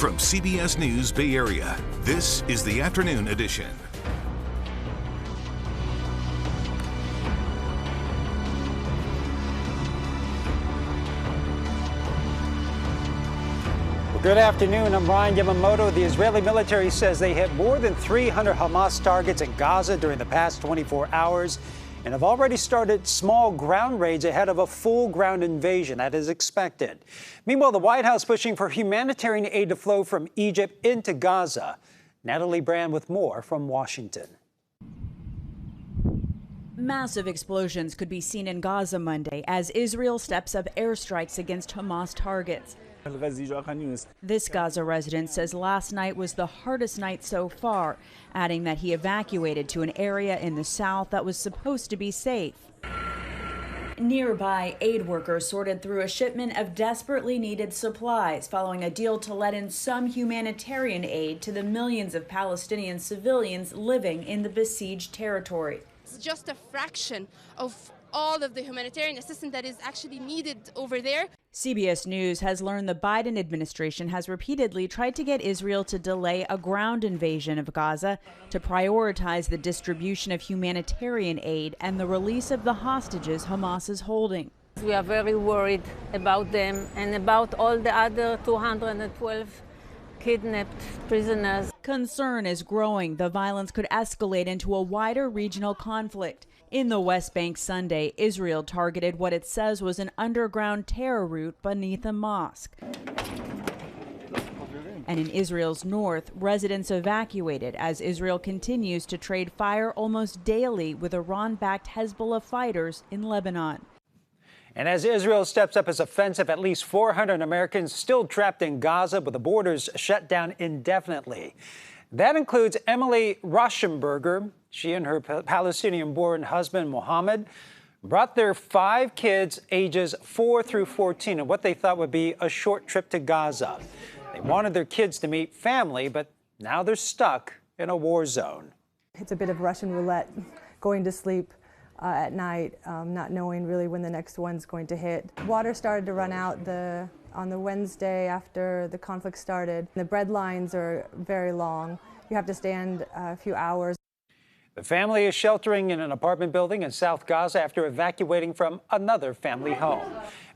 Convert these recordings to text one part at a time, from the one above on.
From CBS News Bay Area, this is the Afternoon Edition. Good afternoon, I'm Ryan Yamamoto. The Israeli military says they hit more than 300 Hamas targets in Gaza during the past 24 hours and have already started small ground raids ahead of a full ground invasion that is expected. Meanwhile, the White House pushing for humanitarian aid to flow from Egypt into Gaza. Natalie Brand with more from Washington. Massive explosions could be seen in Gaza Monday as Israel steps up airstrikes against Hamas targets. This Gaza resident says last night was the hardest night so far, adding that he evacuated to an area in the south that was supposed to be safe. Nearby, aid workers sorted through a shipment of desperately needed supplies following a deal to let in some humanitarian aid to the millions of Palestinian civilians living in the besieged territory. It's just a fraction of all of the humanitarian assistance that is actually needed over there. CBS News has learned the Biden administration has repeatedly tried to get Israel to delay a ground invasion of Gaza to prioritize the distribution of humanitarian aid and the release of the hostages Hamas is holding. We are very worried about them and about all the other 212 kidnapped prisoners. Concern is growing. The violence could escalate into a wider regional conflict. In the West Bank Sunday, Israel targeted what it says was an underground terror route beneath a mosque. And in Israel's north, residents evacuated as Israel continues to trade fire almost daily with Iran-backed Hezbollah fighters in Lebanon. And as Israel steps up its offensive, at least 400 Americans still trapped in Gaza with the borders shut down indefinitely. That includes Emily Rauschenberger. She and her Palestinian-born husband, Mohammed, brought their 5 kids ages 4 through 14 on what they thought would be a short trip to Gaza. They wanted their kids to meet family, but now they're stuck in a war zone. It's a bit of Russian roulette, going to sleep at night, not knowing really when the next one's going to hit. Water started to run out on the Wednesday after the conflict started. The bread lines are very long. You have to stand a few hours. The family is sheltering in an apartment building in South Gaza after evacuating from another family home.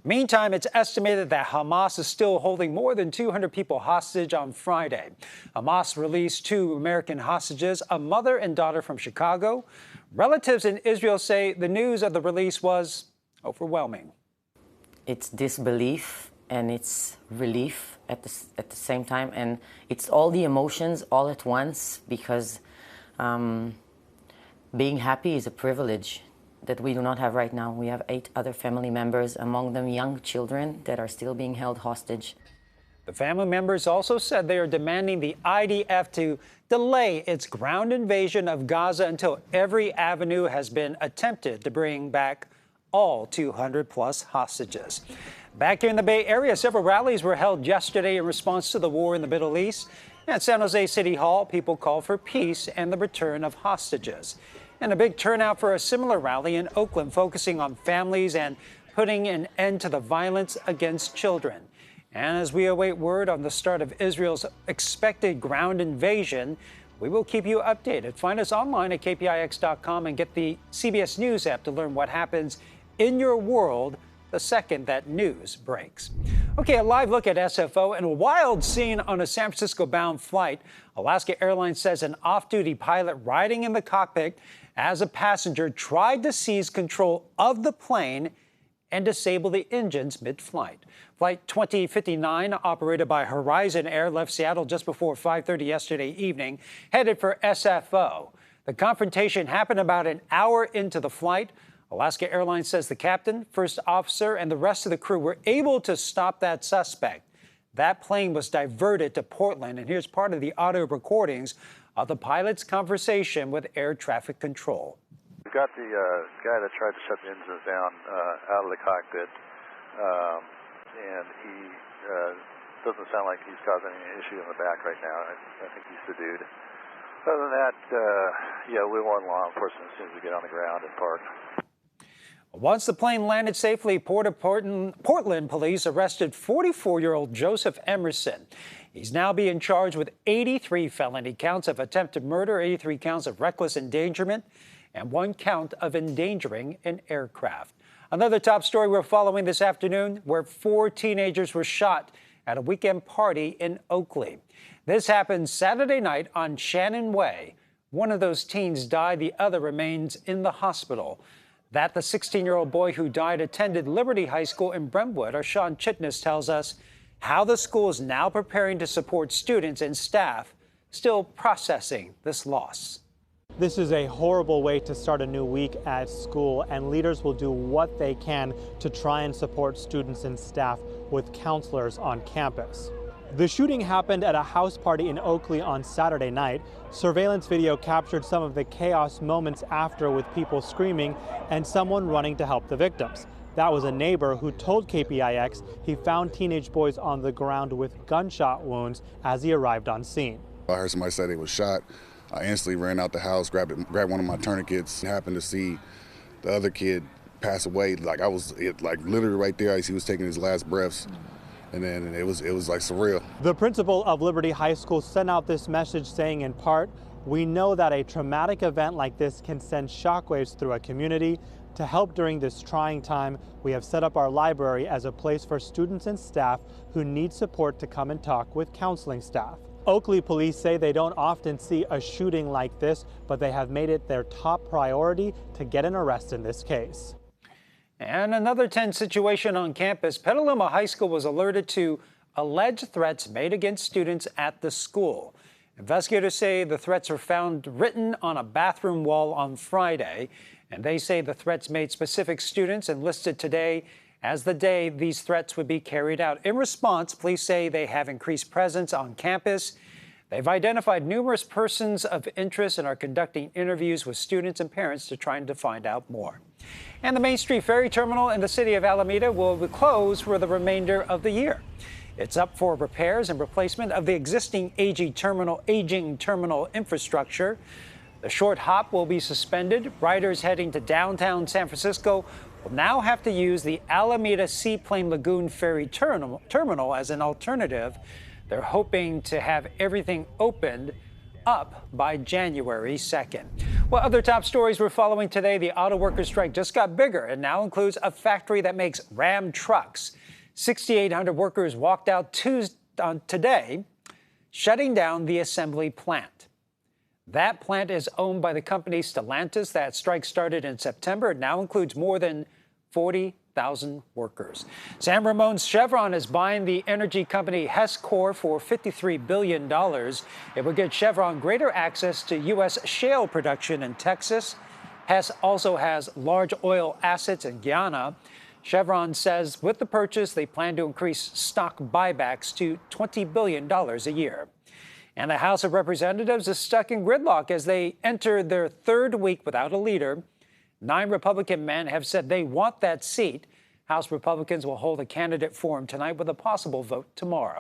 Meantime, it's estimated that Hamas is still holding more than 200 people hostage on Friday. Hamas released 2 American hostages, a mother and daughter from Chicago. Relatives in Israel say the news of the release was overwhelming. It's disbelief and it's relief at the same time, and it's all the emotions all at once because being happy is a privilege that we do not have right now. We have 8 other family members, among them young children, that are still being held hostage. The family members also said they are demanding the IDF to delay its ground invasion of Gaza until every avenue has been attempted to bring back all 200-plus hostages. Back here in the Bay Area, several rallies were held yesterday in response to the war in the Middle East. At San Jose City Hall, people called for peace and the return of hostages. And a big turnout for a similar rally in Oakland, focusing on families and putting an end to the violence against children. And as we await word on the start of Israel's expected ground invasion, we will keep you updated. Find us online at KPIX.com and get the CBS News app to learn what happens in your world the second that news breaks. Okay, a live look at SFO and a wild scene on a San Francisco-bound flight. Alaska Airlines says an off-duty pilot riding in the cockpit as a passenger tried to seize control of the plane and disable the engines mid-flight. Flight 2059, operated by Horizon Air, left Seattle just before 5:30 yesterday evening, headed for SFO. The confrontation happened about an hour into the flight. Alaska Airlines says the captain, first officer, and the rest of the crew were able to stop that suspect. That plane was diverted to Portland, and here's part of the audio recordings of the pilot's conversation with air traffic control. We've got the guy that tried to shut the engines down out of the cockpit, and he doesn't sound like he's causing any issue in the back right now. I think he's subdued. Other than that, yeah, we want law enforcement as soon as we get on the ground and park. Once the plane landed safely, Portland police arrested 44-year-old Joseph Emerson. He's now being charged with 83 felony counts of attempted murder, 83 counts of reckless endangerment, and 1 count of endangering an aircraft. Another top story we're following this afternoon, where 4 teenagers were shot at a weekend party in Oakley. This happened Saturday night on Shannon Way. One of those teens died, the other remains in the hospital. That the 16-year-old boy who died attended Liberty High School in Brentwood. Our Sean Chitness tells us how the school is now preparing to support students and staff still processing this loss. This is a horrible way to start a new week at school, and leaders will do what they can to try and support students and staff with counselors on campus. The shooting happened at a house party in Oakley on Saturday night. Surveillance video captured some of the chaos moments after, with people screaming and someone running to help the victims. That was a neighbor who told KPIX he found teenage boys on the ground with gunshot wounds as he arrived on scene. I heard somebody say they was shot. I instantly ran out the house, grabbed one of my tourniquets, and happened to see the other kid pass away. Like literally right there as he was taking his last breaths. And then it was like surreal. The principal of Liberty High School sent out this message saying, in part, "We know that a traumatic event like this can send shockwaves through a community. To help during this trying time, we have set up our library as a place for students and staff who need support to come and talk with counseling staff." Oakley police say they don't often see a shooting like this, but they have made it their top priority to get an arrest in this case. And another tense situation on campus. Petaluma High School was alerted to alleged threats made against students at the school. Investigators say the threats were found written on a bathroom wall on Friday, and they say the threats made specific students and listed today as the day these threats would be carried out. In response, police say they have increased presence on campus. They've identified numerous persons of interest and are conducting interviews with students and parents to try to find out more. And the Main Street Ferry Terminal in the city of Alameda will be closed for the remainder of the year. It's up for repairs and replacement of the existing aging terminal infrastructure. The short hop will be suspended. Riders heading to downtown San Francisco will now have to use the Alameda Seaplane Lagoon Ferry Terminal as an alternative. They're hoping to have everything opened up by January 2nd. Well, other top stories we're following today. The auto workers' strike just got bigger and now includes a factory that makes Ram trucks. 6,800 workers walked out today, shutting down the assembly plant. That plant is owned by the company Stellantis. That strike started in September. It now includes more than 40,000 workers. San Ramon's Chevron is buying the energy company Hess Corp for $53 billion. It will give Chevron greater access to U.S. shale production in Texas. Hess also has large oil assets in Guyana. Chevron says with the purchase, they plan to increase stock buybacks to $20 billion a year. And the House of Representatives is stuck in gridlock as they enter their 3rd week without a leader. 9 Republican men have said they want that seat. House Republicans will hold a candidate forum tonight with a possible vote tomorrow.